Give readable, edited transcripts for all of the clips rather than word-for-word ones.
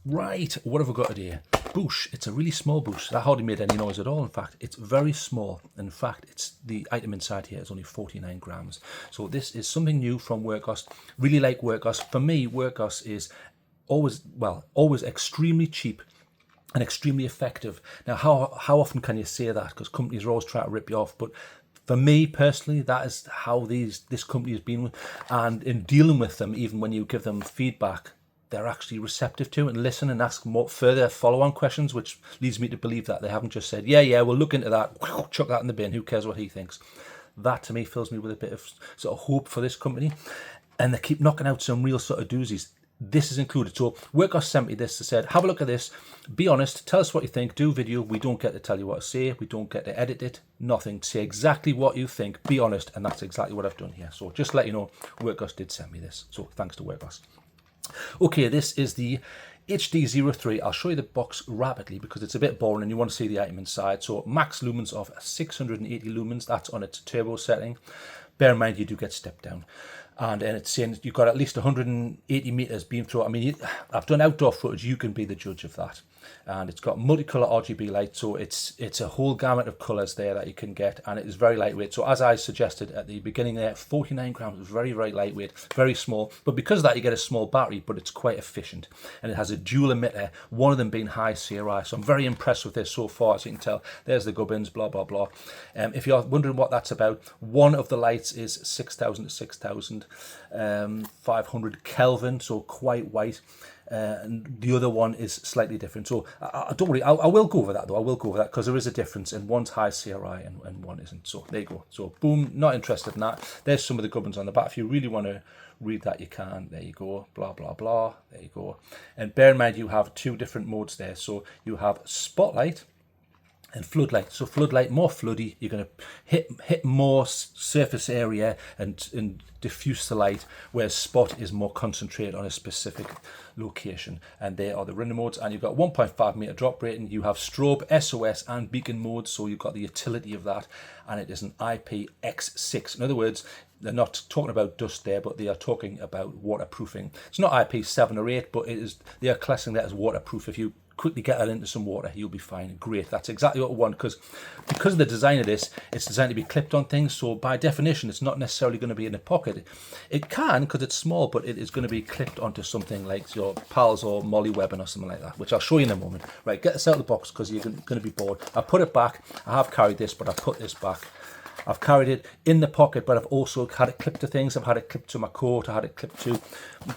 Right, what have we got here? Bush. It's a really small bush. That hardly made any noise at all. In fact, it's very small. In fact, it's the item inside here is only 49 grams. So this is something new from Wurkkos. Really like Wurkkos. For me, Wurkkos is always extremely cheap and extremely effective. Now, how often can you say that? Because companies are always trying to rip you off, but for me personally, that is how this company has been. And in dealing with them, even when you give them feedback, they're actually receptive to it and listen and ask more further follow-on questions, which leads me to believe that they haven't just said, yeah, we'll look into that, chuck that in the bin, who cares what he thinks. That to me fills me with a bit of sort of hope for this company. And they keep knocking out some real sort of doozies. This is included. So Wurkkos sent me this. They said, have a look at this, be honest, tell us what you think, do video. We don't get to tell you what to say, we don't get to edit it, nothing. Say exactly what you think, be honest, and that's exactly what I've done here. So just to let you know, Wurkkos did send me this. So thanks to Wurkkos. Okay, this is the HD03. I'll show you the box rapidly because it's a bit boring and you want to see the item inside. So max lumens of 680 lumens, that's on its turbo setting. Bear in mind you do get step down. And then it's saying you've got at least 180 meters beam through. I mean, I've done outdoor footage, you can be the judge of that. And it's got multicolor RGB light, so it's a whole gamut of colors there that you can get, and it is very lightweight. So as I suggested at the beginning there, 49 grams is very, very lightweight, very small. But because of that, you get a small battery, but it's quite efficient. And it has a dual emitter, one of them being High CRI. So I'm very impressed with this so far. As you can tell, there's the gubbins, blah, blah, blah. If you're wondering what that's about, one of the lights is 6,000 to 6,500 Kelvin, so quite white. And the other one is slightly different. So don't worry, I will go over that though. I will go over that because there is a difference, and one's High CRI and one isn't. So there you go. So boom, not interested in that. There's some of the gubbins on the back. If you really want to read that, you can. There you go. Blah, blah, blah. There you go. And bear in mind, you have two different modes there. So you have spotlight and floodlight. So floodlight, more floody, you're going to hit more surface area and diffuse the light, whereas spot is more concentrated on a specific location. And there are the running modes, and you've got 1.5 meter drop rating. You have strobe, SOS and beacon mode, so you've got the utility of that, and it is an IPX6. In other words, they're not talking about dust there, but they are talking about waterproofing. It's not IP7 or 8, but they are classing that as waterproof. If you quickly get that into some water, you'll be fine. Great, that's exactly what we want, because of the design of this, it's designed to be clipped on things, so by definition it's not necessarily going to be in a pocket. It can, because it's small, but it is going to be clipped onto something like your pals or molly webbing or something like that, which I'll show you in a moment. Right, get this out of the box because you're going to be bored. I put it back. I have carried this, but I put this back. I've carried it in the pocket, but I've also had it clipped to things. I've had it clipped to my coat. I had it clipped to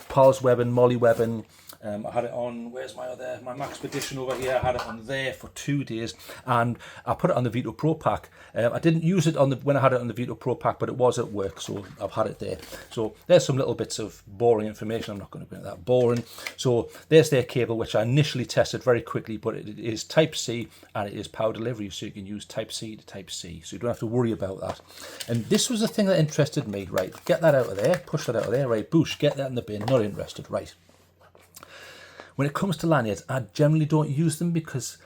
pals webbing, molly webbing. I had it on, where's my Maxpedition over here? I had it on there for 2 days, and I put it on the Vito Pro Pack. I didn't use it when I had it on the Vito Pro Pack, but it was at work, so I've had it there. So there's some little bits of boring information. I'm not going to be that boring. So there's their cable, which I initially tested very quickly, but it is Type C and it is power delivery, so you can use Type C to Type C, so you don't have to worry about that. And this was the thing that interested me. Right, get that out of there, push that out of there. Right, boosh, get that in the bin. Not interested. Right. When it comes to lanyards, I generally don't use them because,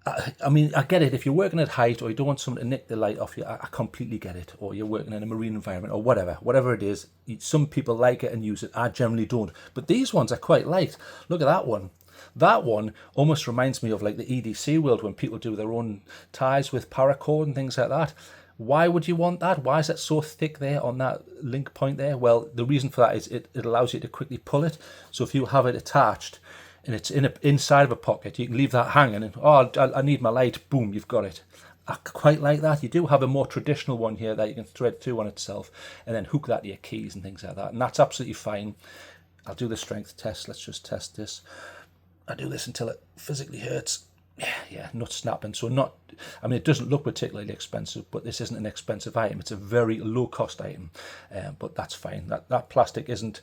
I mean, I get it. If you're working at height or you don't want someone to nick the light off you, I completely get it. Or you're working in a marine environment or whatever it is. Some people like it and use it. I generally don't. But these ones I quite liked. Look at that one. That one almost reminds me of like the EDC world when people do their own ties with paracord and things like that. Why would you want that? Why is it so thick there on that link point there? Well, the reason for that is it allows you to quickly pull it. So if you have it attached and it's inside of a pocket, you can leave that hanging and, oh, I need my light, boom, you've got it. I quite like that. You do have a more traditional one here that you can thread through on itself and then hook that to your keys and things like that. And that's absolutely fine. I'll do the strength test. Let's just test this. I do this until it physically hurts. Yeah, not snapping. So I mean, it doesn't look particularly expensive, but this isn't an expensive item. It's a very low cost item, but that's fine. That plastic isn't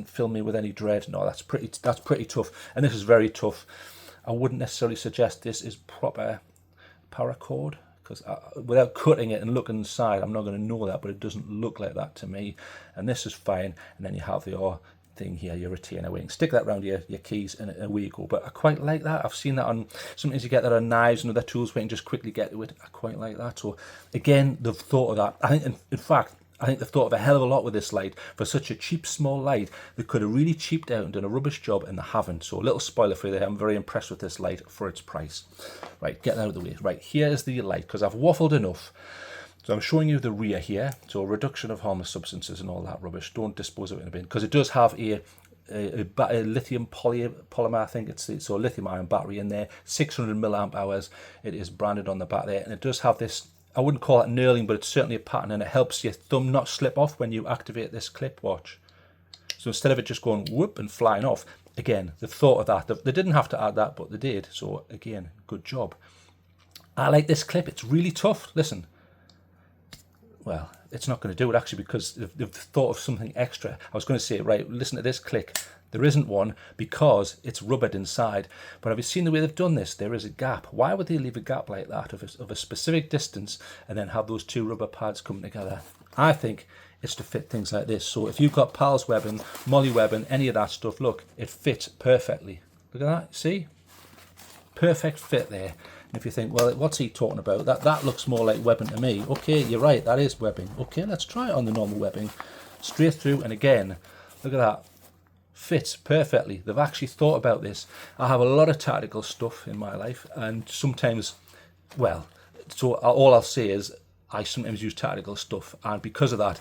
filling me with any dread. No, that's pretty tough, and this is very tough. I wouldn't necessarily suggest this is proper paracord because without cutting it and looking inside, I'm not going to know that, but it doesn't look like that to me. And this is fine. And then you have your thing here, your retainer wing. Stick that around your keys and away you go. But I quite like that. I've seen that on, sometimes you get that on knives and other tools where you can just quickly get to it. I quite like that. So again, they've thought of that. I think, in fact, I think they've thought of a hell of a lot with this light. For such a cheap, small light, they could have really cheaped out and done a rubbish job, and they haven't. So a little spoiler for you there, I'm very impressed with this light for its price. Right, get that out of the way. Right, here's the light, because I've waffled enough. So I'm showing you the rear here. So reduction of harmless substances and all that rubbish. Don't dispose of it in a bin, because it does have a lithium polymer, I think it's a lithium ion battery in there, 600 milliamp hours. It is branded on the back there, and it does have this, I wouldn't call it knurling, but it's certainly a pattern, and it helps your thumb not slip off when you activate this clip. Watch. So instead of it just going whoop and flying off, again, they've thought of that. They didn't have to add that, but they did. So again, good job. I like this clip. It's really tough. Listen. Well, it's not going to do it actually, because they've thought of something extra. I was going to say, right, listen to this click. There isn't one because it's rubbered inside. But have you seen the way they've done this? There is a gap. Why would they leave a gap like that of a specific distance and then have those two rubber pads come together? I think it's to fit things like this. So if you've got Pals webbing, Molly webbing, any of that stuff, look, it fits perfectly. Look at that, see? Perfect fit there. If you think, well, what's he talking about? That looks more like webbing to me. Okay, you're right, that is webbing. Okay, let's try it on the normal webbing. Straight through, and again, look at that. Fits perfectly. They've actually thought about this. I have a lot of tactical stuff in my life, and sometimes, well, so all I'll say is I sometimes use tactical stuff, and because of that,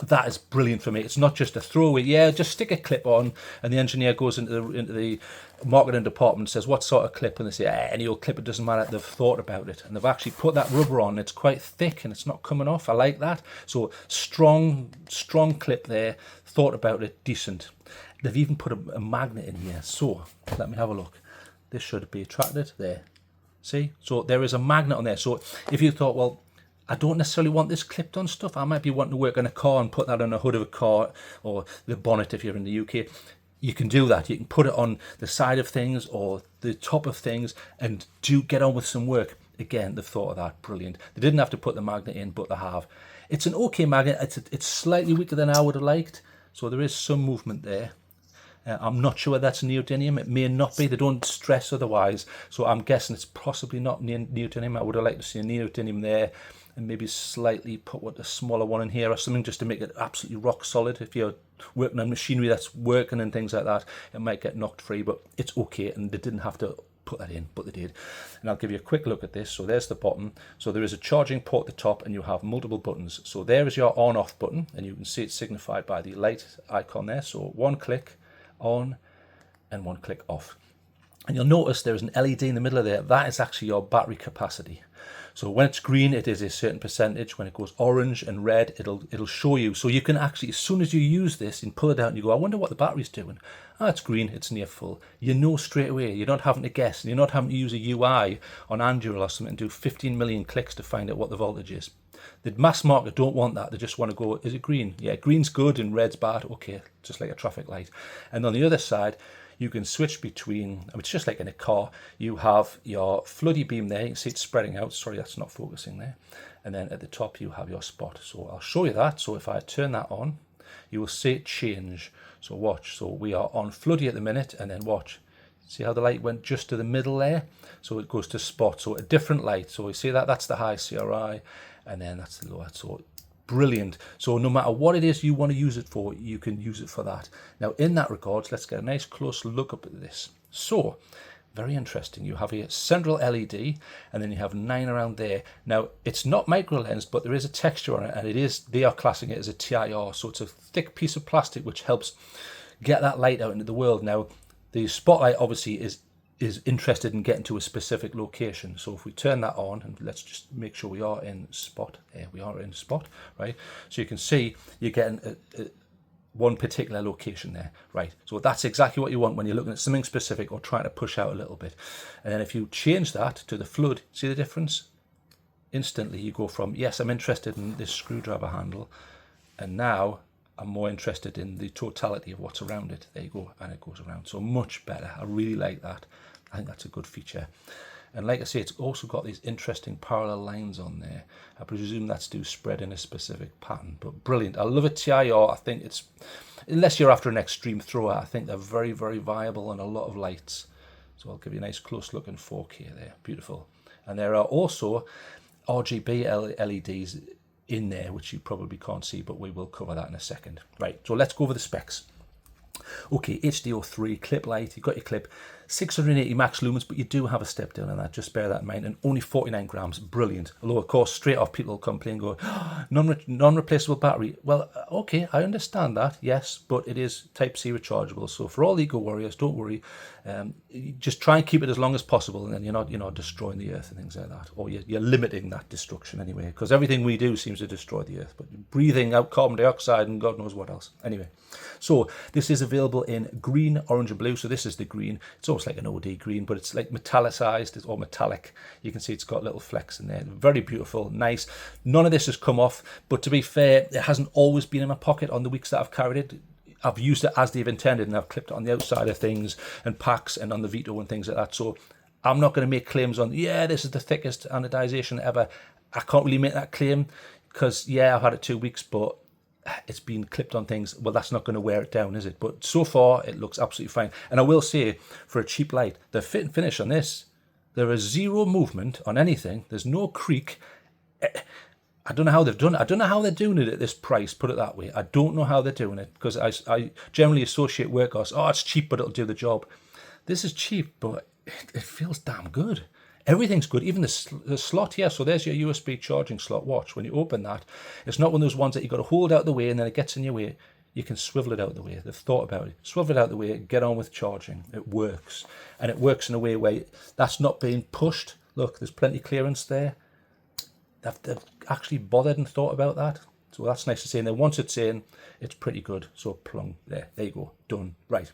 that is brilliant for me. It's not just a throwaway, yeah, just stick a clip on, and the engineer goes into the marketing department and says, what sort of clip? And they say, any old clip, it doesn't matter. They've thought about it, and they've actually put that rubber on. It's quite thick, and it's not coming off. I like that. So strong clip there, thought about it, decent. They've even put a magnet in here. So let me have a look. This should be attracted there. See? So there is a magnet on there. So if you thought, well, I don't necessarily want this clipped on stuff. I might be wanting to work on a car and put that on a hood of a car or the bonnet if you're in the UK. You can do that. You can put it on the side of things or the top of things and do get on with some work. Again, they've thought of that. Brilliant. They didn't have to put the magnet in, but they have. It's an okay magnet. It's slightly weaker than I would have liked. So there is some movement there. I'm not sure that's neodymium. It may not be. They don't stress otherwise. So I'm guessing it's possibly not neodymium. I would have liked to see a neodymium there, and maybe slightly put a smaller one in here or something just to make it absolutely rock solid. If you're working on machinery that's working and things like that, it might get knocked free, but it's okay, and they didn't have to put that in, but they did. And I'll give you a quick look at this. So there's the bottom. So there is a charging port at the top, and you have multiple buttons. So there is your on-off button, and you can see it's signified by the light icon there. So one click on and one click off. And you'll notice there is an LED in the middle of there. That is actually your battery capacity. So when it's green, it is a certain percentage. When it goes orange and red, it'll show you. So you can actually, as soon as you use this and pull it out and you go, I wonder what the battery's doing. Ah, it's green, it's near full. You know straight away. You're not having to guess. You're not having to use a UI on Android or something and do 15 million clicks to find out what the voltage is. The mass market don't want that. They just want to go, is it green? Yeah, green's good and red's bad. Okay, just like a traffic light. And on the other side, you can switch between, it's just like in a car, you have your floody beam there. You can see it's spreading out. Sorry, that's not focusing there. And then at the top, you have your spot. So I'll show you that. So if I turn that on, you will see it change. So watch. So we are on floody at the minute, and then watch. See how the light went just to the middle there? So it goes to spot. So a different light. So you see that? That's the high CRI, and then that's the lower. So brilliant. So no matter what it is you want to use it for, you can use it for that. Now in that regard, let's get a nice close look up at this. So very interesting. You have a central LED, and then you have 9 around there. Now it's not micro lensed, but there is a texture on it, and they are classing it as a TIR. So it's a thick piece of plastic which helps get that light out into the world. Now the spotlight obviously is interested in getting to a specific location. So if we turn that on, and let's just make sure we are in spot. There we are in spot, right? So you can see you're getting one particular location there, right? So that's exactly what you want when you're looking at something specific or trying to push out a little bit. And then if you change that to the flood, see the difference? Instantly you go from, yes, I'm interested in this screwdriver handle, and now I'm more interested in the totality of what's around it. There you go, and it goes around. So much better. I really like that. I think that's a good feature. And like I say, it's also got these interesting parallel lines on there. I presume that's to spread in a specific pattern, but brilliant. I love a TIR. I think it's, unless you're after an extreme thrower, I think they're very, very viable on a lot of lights. So I'll give you a nice close look in 4K there. Beautiful. And there are also RGB LEDs in there, which you probably can't see, but we will cover that in a second. Right, so let's go over the specs. Okay, HD03 Clip Light, you've got your clip, 680 max lumens, but you do have a step down on that, just bear that in mind, and only 49 grams, brilliant. Although, of course, straight off people will complain and go, oh, non-replaceable battery. Well, okay, I understand that, yes, but it is Type-C rechargeable, so for all eco warriors, don't worry, just try and keep it as long as possible, and then you're not destroying the earth and things like that, or you're limiting that destruction anyway, because everything we do seems to destroy the earth, but breathing out carbon dioxide and God knows what else. Anyway, so this is available in green, orange and blue, so this is the green. It's almost like an OD green, but it's like metallicized or metallic. You can see it's got little flecks in there. Very beautiful, nice. None of this has come off, but to be fair, it hasn't always been in my pocket on the weeks that I've carried it. I've used it as they've intended, and I've clipped it on the outside of things and packs and on the Vito and things like that. So I'm not going to make claims on, yeah, this is the thickest anodization ever. I can't really make that claim because, yeah, I've had it 2 weeks, but it's been clipped on things. Well, that's not going to wear it down, is it? But so far, it looks absolutely fine. And I will say, for a cheap light, the fit and finish on this, there is zero movement on anything. There's no creak. I don't know how they've done it. I don't know how they're doing it at this price, put it that way. I don't know how they're doing it, because I generally associate Wurkkos, oh, it's cheap, but it'll do the job. This is cheap, but it feels damn good. Everything's good, even the slot here. So there's your USB charging slot. Watch, when you open that, it's not one of those ones that you've got to hold out the way and then it gets in your way. You can swivel it out the way. They've thought about it. Swivel it out the way, get on with charging. It works. And it works in a way where that's not being pushed. Look, there's plenty of clearance there. They've actually bothered and thought about that. So that's nice to see. And then once it's in, it's pretty good. So plung, there you go, done. Right.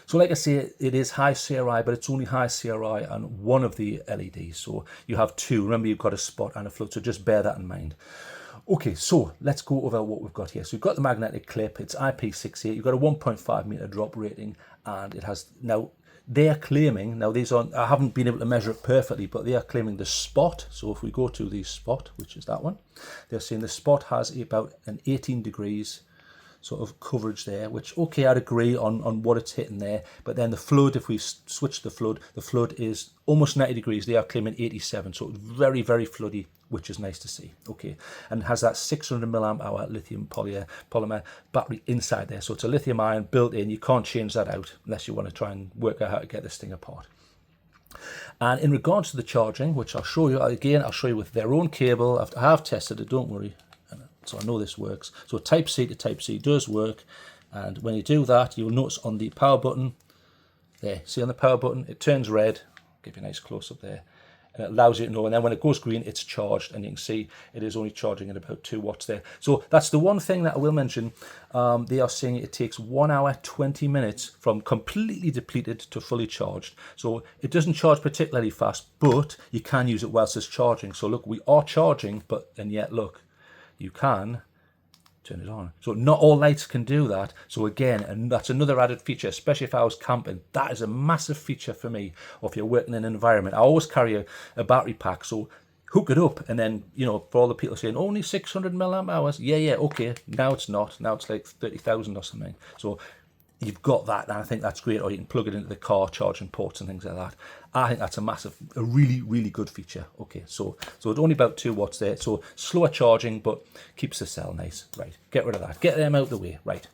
So like I say, it is high CRI, but it's only high CRI on one of the LEDs. So you have two. Remember, you've got a spot and a float, so just bear that in mind. Okay, so let's go over what we've got here. So we've got the magnetic clip. It's IP68. You've got a 1.5 meter drop rating, and it has, now they're claiming, now these aren't, I haven't been able to measure it perfectly, but they are claiming the spot. So if we go to the spot, which is that one, they're saying the spot has about an 18 degrees sort of coverage there, which, okay, I'd agree on what it's hitting there. But then the flood, if we switch the flood is almost 90 degrees. They are claiming 87, so very, very floody, which is nice to see. Okay, and it has that 600 milliamp hour lithium polymer battery inside there. So it's a lithium ion built in. You can't change that out unless you want to try and work out how to get this thing apart. And in regards to the charging, which I'll show you, again, I'll show you with their own cable. I have tested it, don't worry. So I know this works. So Type-C to Type-C does work. And when you do that, you'll notice on the power button, there, see on the power button, it turns red. I'll give you a nice close-up there. And it allows you to know. And then when it goes green, it's charged. And you can see it is only charging at about 2 watts there. So that's the one thing that I will mention. They are saying it takes 1 hour, 20 minutes from completely depleted to fully charged. So it doesn't charge particularly fast, but you can use it whilst it's charging. So look, we are charging, and yet look, you can turn it on. So not all lights can do that. So again, and that's another added feature, especially if I was camping. That is a massive feature for me, or if you're working in an environment. I always carry a battery pack, so hook it up, and then, you know, for all the people saying only 600 milliamp hours, yeah, okay, now it's not. Now it's like 30,000 or something. So you've got that, and I think that's great. Or you can plug it into the car charging ports and things like that. I think that's a really, really good feature. Okay, so it's only about 2 watts there. So slower charging, but keeps the cell nice. Right, get rid of that. Get them out of the way. Right.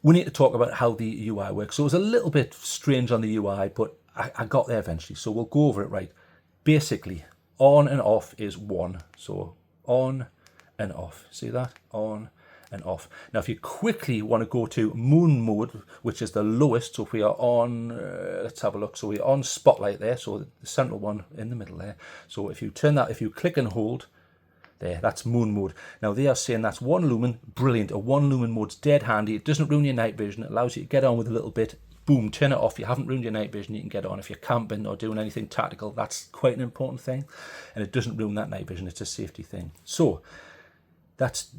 We need to talk about how the UI works. So it was a little bit strange on the UI, but I got there eventually. So we'll go over it. Right. Basically, on and off is 1. So on and off. See that? On and off. Now, if you quickly want to go to moon mode, which is the lowest, so if we are on, let's have a look. So we're on spotlight there, so the central one in the middle there. So if you turn that, if you click and hold, there, that's moon mode. Now, they are saying that's 1 lumen, brilliant. A 1 lumen mode's dead handy. It doesn't ruin your night vision. It allows you to get on with a little bit. Boom, turn it off. You haven't ruined your night vision. You can get on. If you're camping or doing anything tactical, that's quite an important thing. And it doesn't ruin that night vision. It's a safety thing. So that's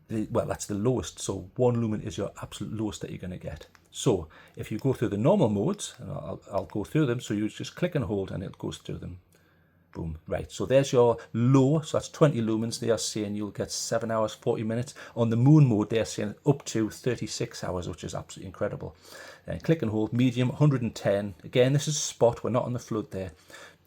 the lowest. So 1 lumen is your absolute lowest that you're going to get. So if you go through the normal modes, and I'll go through them, so you just click and hold and it goes through them. Boom. Right, so there's your low, so that's 20 lumens. They are saying you'll get 7 hours, 40 minutes. On the moon mode, they're saying up to 36 hours, which is absolutely incredible. And click and hold, medium, 110. Again, this is a spot, we're not on the flood there.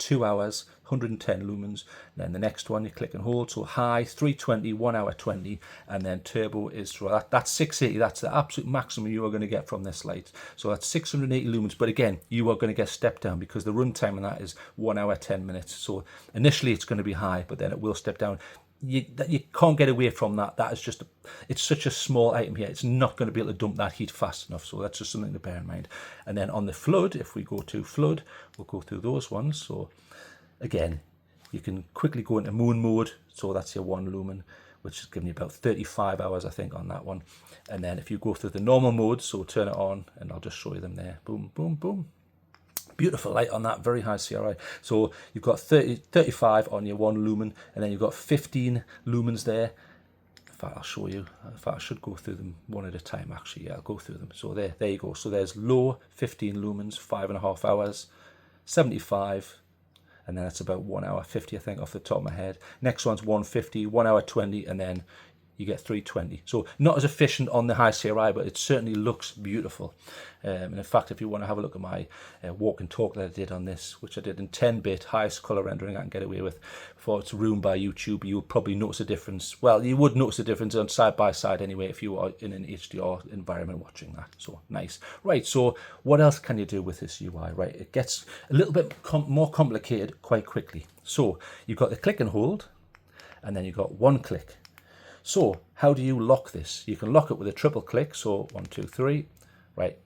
2 hours, 110 lumens. Then the next one you click and hold, so high 320, 1 hour 20, and then turbo is that's 680. That's the absolute maximum you are going to get from this light. So that's 680 lumens, but again, you are going to get stepped down because the runtime on that is 1 hour 10 minutes. So initially it's going to be high, but then it will step down. You can't get away from that. That is just it's such a small item here. It's not going to be able to dump that heat fast enough. So that's just something to bear in mind. And then on the flood, if we go to flood, we'll go through those ones. So again, you can quickly go into moon mode. So that's your 1 lumen, which is giving you about 35 hours, I think, on that one. And then if you go through the normal mode, so turn it on, and I'll just show you them there. Boom, boom, boom. Beautiful light on that, very high CRI. So you've got 35 on your 1 lumen, and then you've got 15 lumens there. In fact, I'll show you. In fact, I should go through them one at a time, actually. Yeah, I'll go through them. So there you go. So there's low, 15 lumens, 5.5 hours, 75, and then that's about 1 hour 50, I think, off the top of my head. Next one's 150, 1 hour 20, and then you get 320. So not as efficient on the high CRI, but it certainly looks beautiful. And in fact, if you want to have a look at my walk and talk that I did on this, which I did in 10-bit highest color rendering I can get away with before it's ruined by YouTube, you'll probably notice a difference. Well, you would notice a difference on side by side anyway if you are in an HDR environment watching that. So nice. Right, so what else can you do with this UI? Right, it gets a little bit more complicated quite quickly. So you've got the click and hold, and then you've got 1 click. So how do you lock this? You can lock it with a triple click. So 1, 2, 3, right.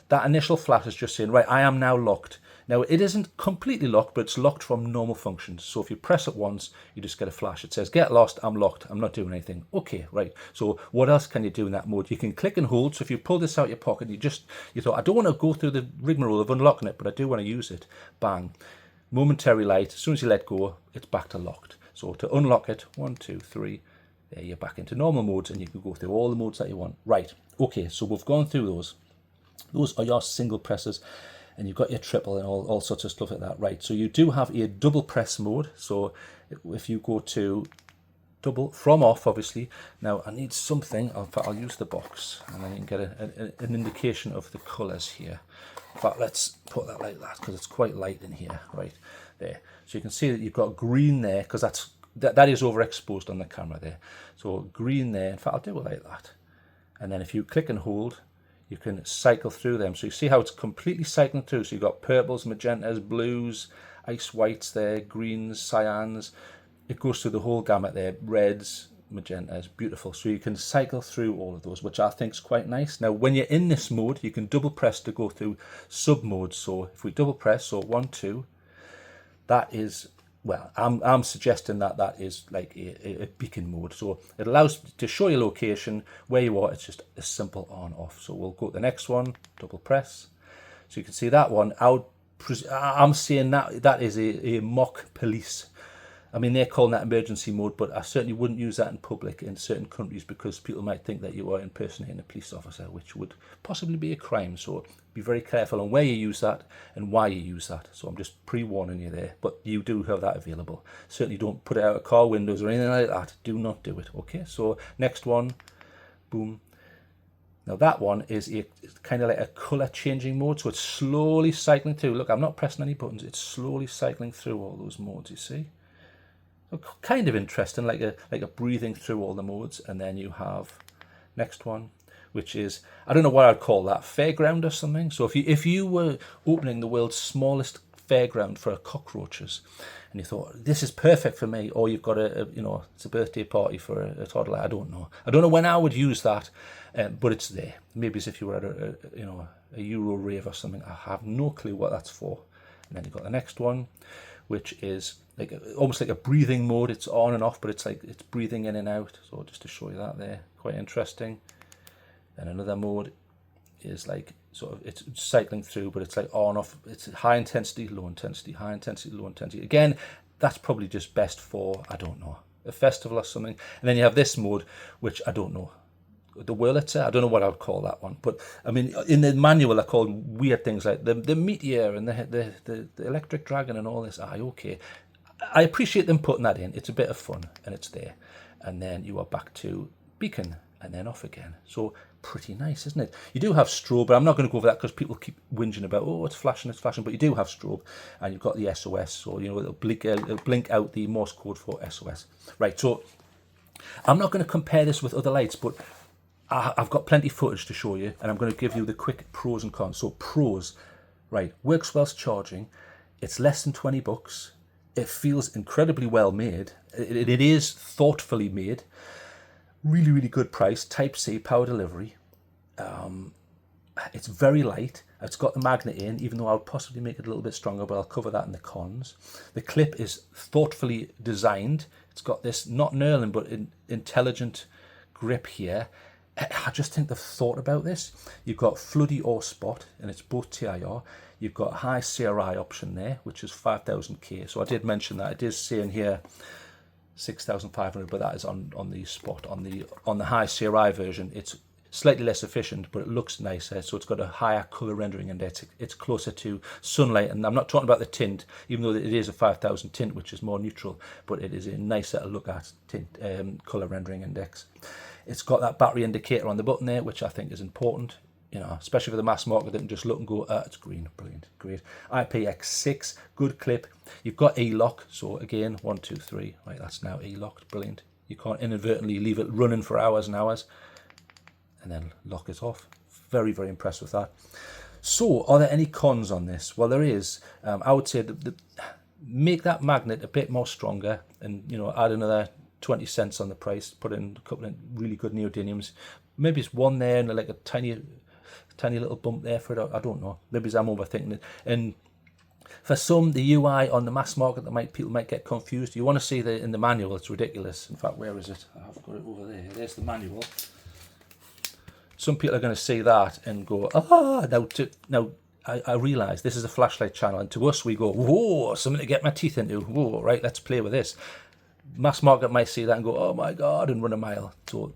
That initial flash is just saying, right, I am now locked. Now it isn't completely locked, but it's locked from normal functions. So if you press it once, you just get a flash. It says, get lost, I'm locked, I'm not doing anything. Okay, right. So what else can you do in that mode? You can click and hold. So if you pull this out of your pocket, you thought, I don't want to go through the rigmarole of unlocking it, but I do want to use it. Bang. Momentary light. As soon as you let go, it's back to locked. So to unlock it, 1, 2, 3, there you're back into normal modes, and you can go through all the modes that you want. Right, okay, so we've gone through those. Those are your single presses, and you've got your triple and all sorts of stuff like that. Right, so you do have a double press mode. So if you go to double from off, obviously. Now I need something. In fact, I'll use the box, and then you can get an indication of the colors here. In fact, let's put that like that because it's quite light in here. Right there, so you can see that you've got green there because that is overexposed on the camera there. So green there. In fact, I'll do it like that. And then if you click and hold, you can cycle through them. So you see how it's completely cycling through. So you've got purples, magentas, blues, ice whites there, greens, cyans. It goes through the whole gamut there. Reds, magentas, beautiful. So you can cycle through all of those, which I think is quite nice. Now, when you're in this mode, you can double press to go through sub modes. So if we double press, so 1, 2, that is, well, I'm suggesting that is like a beacon mode. So it allows to show your location, where you are. It's just a simple on off. So we'll go to the next one, double press. So you can see that one. I'm saying that is a mock police. I mean, they're calling that emergency mode, but I certainly wouldn't use that in public in certain countries because people might think that you are impersonating a police officer, which would possibly be a crime. So be very careful on where you use that and why you use that. So I'm just pre-warning you there, but you do have that available. Certainly don't put it out of car windows or anything like that. Do not do it. Okay, so next one, boom. Now that one is kind of like a color changing mode. So it's slowly cycling through. Look, I'm not pressing any buttons. It's slowly cycling through all those modes, you see. Kind of interesting, like a breathing through all the modes. And then you have next one, which is, I don't know what I'd call that, fairground or something. So if you were opening the world's smallest fairground for cockroaches, and you thought this is perfect for me, or you've got it's a birthday party for a toddler, I don't know when I would use that, but it's there. Maybe as if you were at a Euro rave or something. I have no clue what that's for. And then you've got the next one, which is like almost like a breathing mode. It's on and off, but it's like it's breathing in and out. So just to show you that there, quite interesting. Then another mode is like sort of it's cycling through, but it's like on off. It's high intensity, low intensity, high intensity, low intensity. Again, that's probably just best for, I don't know, a festival or something. And then you have this mode, which I don't know. The Wurlitzer, I don't know what I would call that one, but I mean in the manual they're called weird things like the meteor and the electric dragon and all this. Okay, I appreciate them putting that in. It's a bit of fun and it's there. And then you are back to beacon and then off again. So pretty nice, isn't it? You do have strobe, but I'm not going to go over that because people keep whinging about, oh, it's flashing, but you do have strobe, and you've got the SOS, so you know it'll blink out the Morse code for SOS. Right, so I'm not going to compare this with other lights, but I've got plenty of footage to show you, and I'm going to give you the quick pros and cons. So pros, right, works whilst charging. It's less than $20. It feels incredibly well made. It is thoughtfully made. Really, really good price. Type-C power delivery. It's very light. It's got the magnet in, even though I would possibly make it a little bit stronger, but I'll cover that in the cons. The clip is thoughtfully designed. It's got this, not knurling, but intelligent grip here. I just think they've thought about this. You've got floody or spot, and it's both TIR. You've got high CRI option there, which is 5000K. So I did mention that. It is saying here 6500, but that is on the spot. On the high CRI version, it's slightly less efficient, but it looks nicer. So it's got a higher color rendering index. It's closer to sunlight, and I'm not talking about the tint, even though it is a 5000 tint, which is more neutral, but it is a nicer to look at tint, color rendering index. It's got that battery indicator on the button there, which I think is important, you know, especially for the mass market that can just look and go, it's green, brilliant, great. IPX6, good clip. You've got E-lock, so again, 1, 2, 3, right, that's now E-locked, brilliant. You can't inadvertently leave it running for hours and hours and then lock it off. Very, very impressed with that. So, are there any cons on this? Well, there is. I would say make that magnet a bit more stronger, and you know, add another 20 cents on the price, put in a couple of really good neodymiums. Maybe it's one there and like a tiny little bump there for it. I don't know. Maybe I'm overthinking it. And for some, the UI on the mass market, people might get confused. You want to see in the manual, it's ridiculous. In fact, where is it? I've got it over there. There's the manual. Some people are going to see that and go, now I realise this is a flashlight channel, and to us we go, whoa, something to get my teeth into. Whoa, right, let's play with this. Mass market might see that and go, oh my God, and run a mile. So,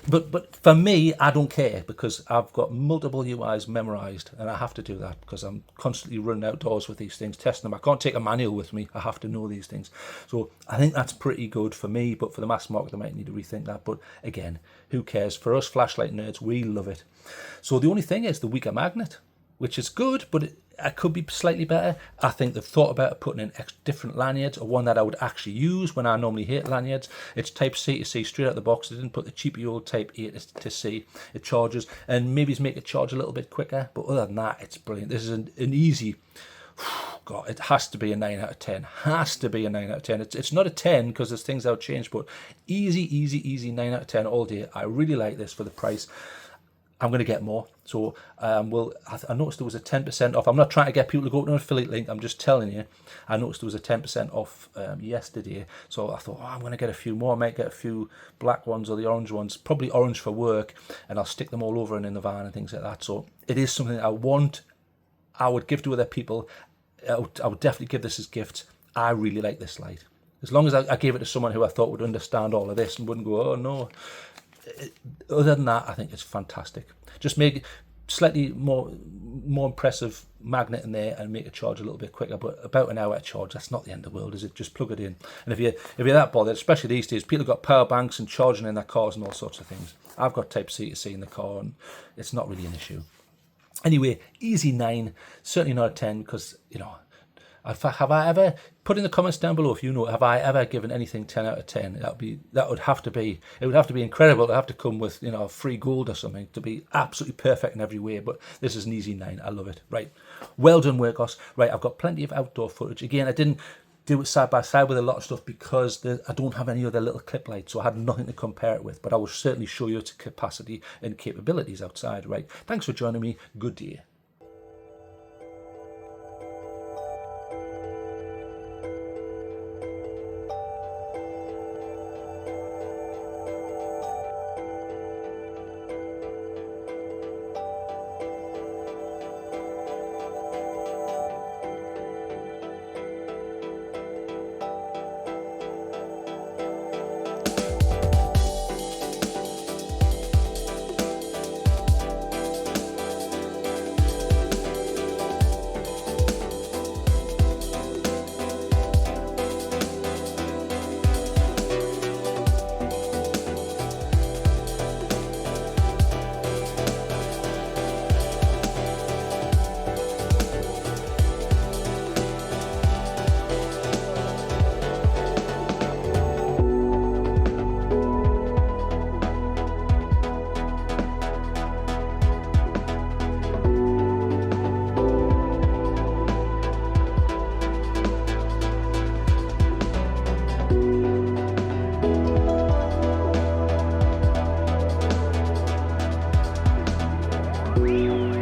but for me, I don't care, because I've got multiple UIs memorized, and I have to do that because I'm constantly running outdoors with these things, testing them. I can't take a manual with me. I have to know these things. So I think that's pretty good for me, but for the mass market, they might need to rethink that. But again, who cares? For us flashlight nerds, we love it. So the only thing is the weaker magnet, which is good, but it could be slightly better. I think they've thought about putting in different lanyards, or one that I would actually use when I normally hate lanyards. It's Type-C to C straight out the box. They didn't put the cheapy old Type-A to C. It charges, and maybe make it charge a little bit quicker, but other than that, it's brilliant. This is an easy, God, it has to be a 9 out of 10. Has to be a 9 out of 10. It's not a 10 because there's things that would change, but easy 9 out of 10 all day. I really like this for the price. I'm going to get more. So I noticed there was a 10% off. I'm not trying to get people to go to an affiliate link. I'm just telling you. I noticed there was a 10% off yesterday. So I thought, I'm going to get a few more. I might get a few black ones or the orange ones. Probably orange for work. And I'll stick them all over and in the van and things like that. So it is something that I would give to other people. I would definitely give this as gifts. I really like this light. As long as I gave it to someone who I thought would understand all of this and wouldn't go, oh no. Other than that, I think it's fantastic. Just make it slightly more impressive magnet in there and make it charge a little bit quicker, but about an hour charge, that's not the end of the world, is it? Just plug it in. And if you're that bothered, especially these days, people have got power banks and charging in their cars and all sorts of things. I've got Type-C to C in the car, and it's not really an issue. Anyway, easy 9, certainly not a 10, because, you know, have I ever, put in the comments down below if you know, have I ever given anything 10 out of 10? It would have to be incredible. It would have to come with, you know, free gold or something to be absolutely perfect in every way. But this is an easy 9. I love it. Right. Well done, Wurkkos. Right. I've got plenty of outdoor footage. Again, I didn't do it side by side with a lot of stuff because I don't have any other little clip lights, so I had nothing to compare it with. But I will certainly show you its capacity and capabilities outside. Right. Thanks for joining me. Good day. Bye.